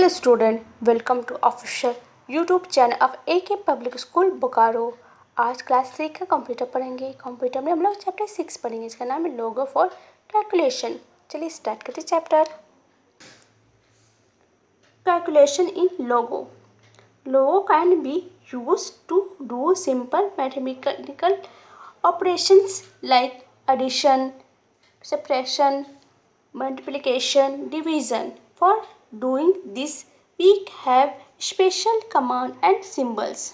Hello student, welcome to official YouTube channel of AK public school Bokaro. आज class 3 का computer पढ़ेंगे। Computer में हम लोग चैप्टर 6 पढ़ेंगे, इसका नाम है लोगो फॉर कैलकुलेशन। चलिए स्टार्ट करते chapter. Calculation in Logo. Logo can be use to do simple mathematical operations like addition, subtraction, multiplication, division. For doing this, we have special command and symbols.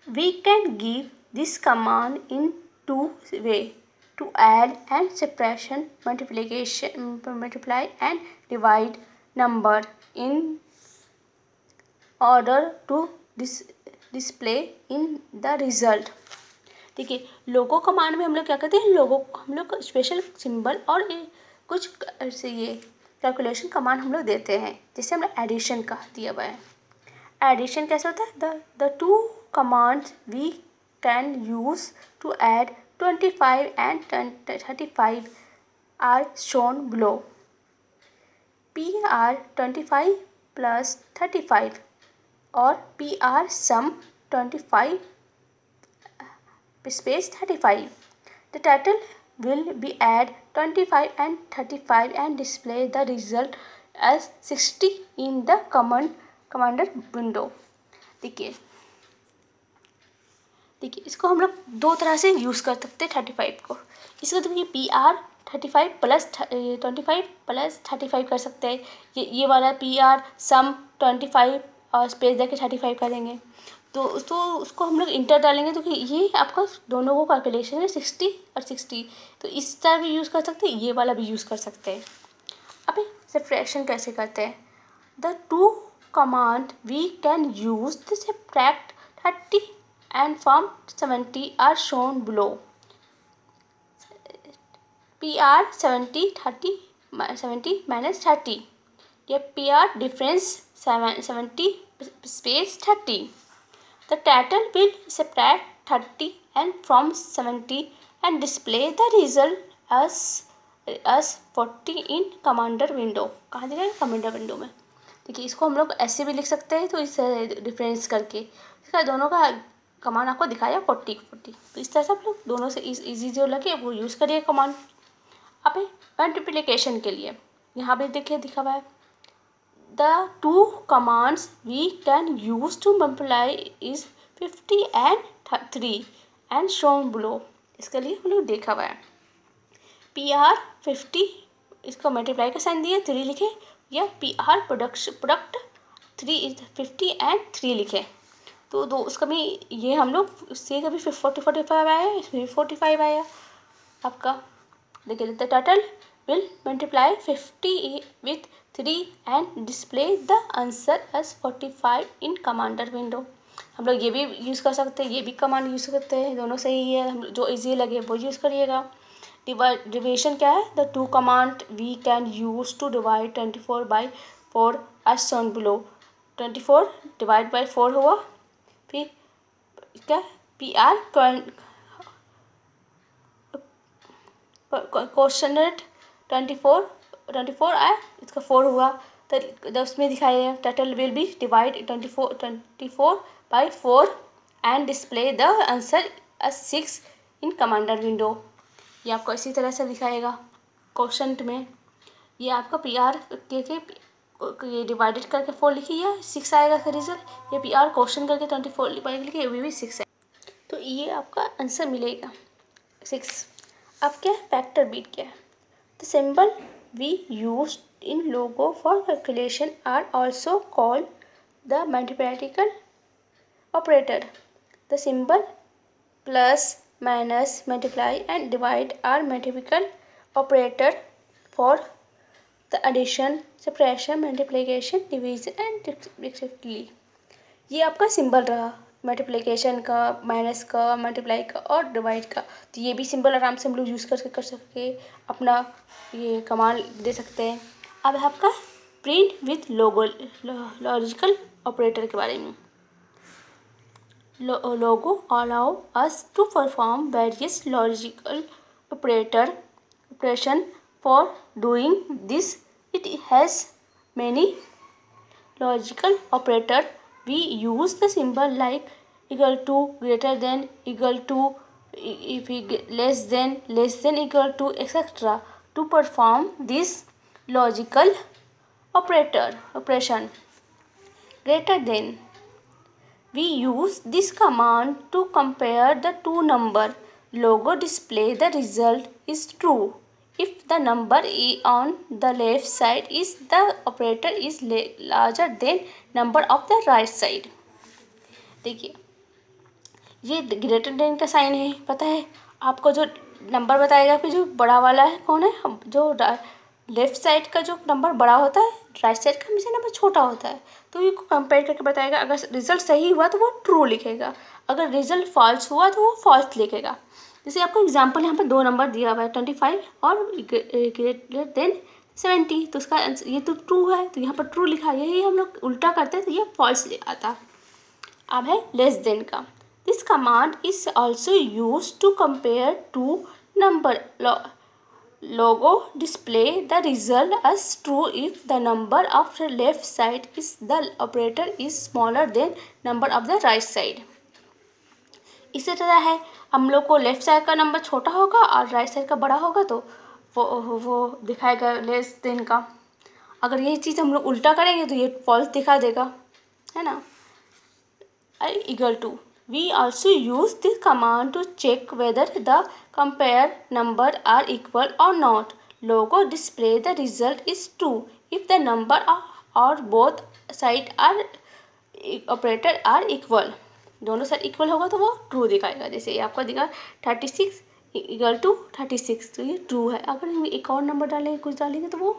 We can give this command in two ways: to add and subtraction, multiply and divide number in order to display in the result. देखिए, लोगो command में हम लोग क्या करते हैं, लोगो हम लोग special symbol और कुछ ऐसे ये कैलकुलेशन कमांड हम लोग देते हैं। जैसे हमने एडिशन का दिया हुआ है। एडिशन कैसे होता है? The two commands we can use to add 25 and 35 are shown below. PR 25 plus 35 और PR some 25 space 35. The title will be add 25 and 35 and display the result as 60 in the commander window. देखिए इसको हम लोग दो तरह से use कर सकते हैं 35 को। इसको देखिए PR 35 प्लस 25 प्लस 35 कर सकते हैं। ये वाला PR सम 25 और स्पेस देके 35 करेंगे तो उसको हम लोग इंटर डालेंगे तो ये आपका दोनों को कैलकुलेशन है 60 और 60। तो इस तरह भी यूज़ कर सकते हैं, ये वाला भी यूज़ कर सकते हैं। अब सब्ट्रैक्शन कैसे करते हैं? The two command we can use the subtract 30 and from 70 are shown below. PR 70 minus 30, ये PR difference 70 space 30. The title will subtract 30 and from 70 and display the result as 40 in commander window. कहाँ दिखाएगा? Commander window में। देखिए इसको हम लोग ऐसे भी लिख सकते हैं, तो इस डिफरेंस करके इसका दोनों का कमांड आपको दिखाया 40। तो इस तरह से आप लोग दोनों से इजी जो लगे वो यूज़ करिए कमांड। अब मल्टीप्लिकेशन के लिए यहाँ पे देखिए दिखा हुआ है the two commands we can use to multiply is 50 and 3 and shown below. इसके लिए हम लोग देखा हुआ है PR 50 इसको मल्टीप्लाई का साइन दिए 3 लिखे, या PR प्रोडक्ट 3 50 एंड 3 लिखे। तो दो उसका भी ये हम लोग इससे कभी 45 आया, इसमें भी 45 आया आपका। देखिए the total will multiply 50 with 3 and display the answer as 45 in commander window. हम लोग ये भी यूज़ कर सकते हैं, ये भी कमांड यूज़ करते हैं, दोनों सही है। हम जो इजी लगे वो यूज़ करिएगा। डिविजन क्या है? The two command we can use to divide 24 by 4 as shown below. 24 divide by 4 हुआ, फिर क्या PR क्वेश्चन 24 आया, इसका 4 हुआ तो उसमें दिखाई है total will be divide 24 by 4 and display the answer as 6 in commander window. ये आपको इसी तरह से दिखाएगा क्वेश्चन में। ये आपका PR ये डिवाइडेड करके 4 लिखिए 6 आएगा इसका रिजल्ट। ये PR क्वेश्चन करके 24 लिखिए, ये भी 6 है, तो ये आपका आंसर मिलेगा 6। अब क्या है? फैक्टर बीट क्या है? The symbol we use in Logo for calculation are also called the mathematical operator. The symbol plus minus multiply and divide are mathematical operator for the addition, subtraction, multiplication, division and respectively. ये आपका symbol रहा multiplication का, minus का, multiply का और divide का। तो ये भी सिंबल आराम से हम लोग यूज़ कर सके अपना ये कमांड दे सकते हैं। अब आपका प्रिंट विथ लॉजिकल ऑपरेटर के बारे में। Logo allow us to perform various logical operation for doing this It has many logical operator. We use the symbol like equal to, greater than, equal to, if we less than equal to, etc. to perform this logical operation. Greater than, we use this command to compare the two number. Logo display the result is true if the number on the left side is the operator is larger than number of the right side. देखिए ये greater than का sign है, पता है आपको। जो number बताएगा फिर जो बड़ा वाला है कौन है, जो लेफ्ट साइड का जो नंबर बड़ा होता है, राइट साइड का हमेशा नंबर छोटा होता है। तो ये कंपेयर करके बताएगा। अगर रिजल्ट सही हुआ तो वो ट्रू लिखेगा, अगर रिजल्ट फॉल्स हुआ तो वो फॉल्स लिखेगा। जैसे आपको एग्जांपल यहाँ पर दो नंबर दिया हुआ है 25 और ग्रेटर देन 70, तो उसका ये तो ट्रू है तो यहाँ पर ट्रू लिखा है। यही हम लोग उल्टा करते हैं तो ये फॉल्स ले आता। अब है लेस देन का। This command is also use to compare two number. Logo display the result as true if the number of the left side is the operator is smaller than number of the right side. इसी तरह है, हम लोग को left side का number छोटा होगा और राइट साइड का बड़ा होगा तो वो दिखाएगा लेस देन का। अगर ये चीज़ हम लोग उल्टा करेंगे तो ये फॉल्स दिखा देगा, है ना। Equal to, we also use this command to check whether the compare number are equal or not. Logo display the result is true if the number or both side are operator are equal. दोनों side equal होगा तो वो true दिखाएगा। जैसे ये आपका दिखा 36 equal to 36, तो ये ट्रू है। अगर हम एक और नंबर डालेंगे, कुछ डालेंगे तो वो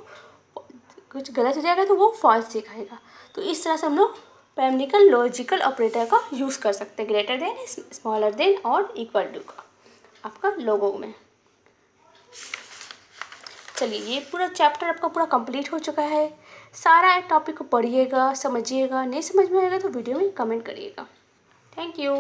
कुछ गलत हो जाएगा तो वो फॉल्स दिखाएगा। तो इस तरह से हम लोग पैरामेट्रिकल लॉजिकल ऑपरेटर का यूज़ कर सकते हैं, ग्रेटर देन, स्मॉलर देन और इक्वल टू का आपका लोगो में। चलिए ये पूरा चैप्टर आपका पूरा कंप्लीट हो चुका है। सारा टॉपिक को पढ़िएगा, समझिएगा। नहीं समझ में आएगा तो वीडियो में कमेंट करिएगा। Thank you.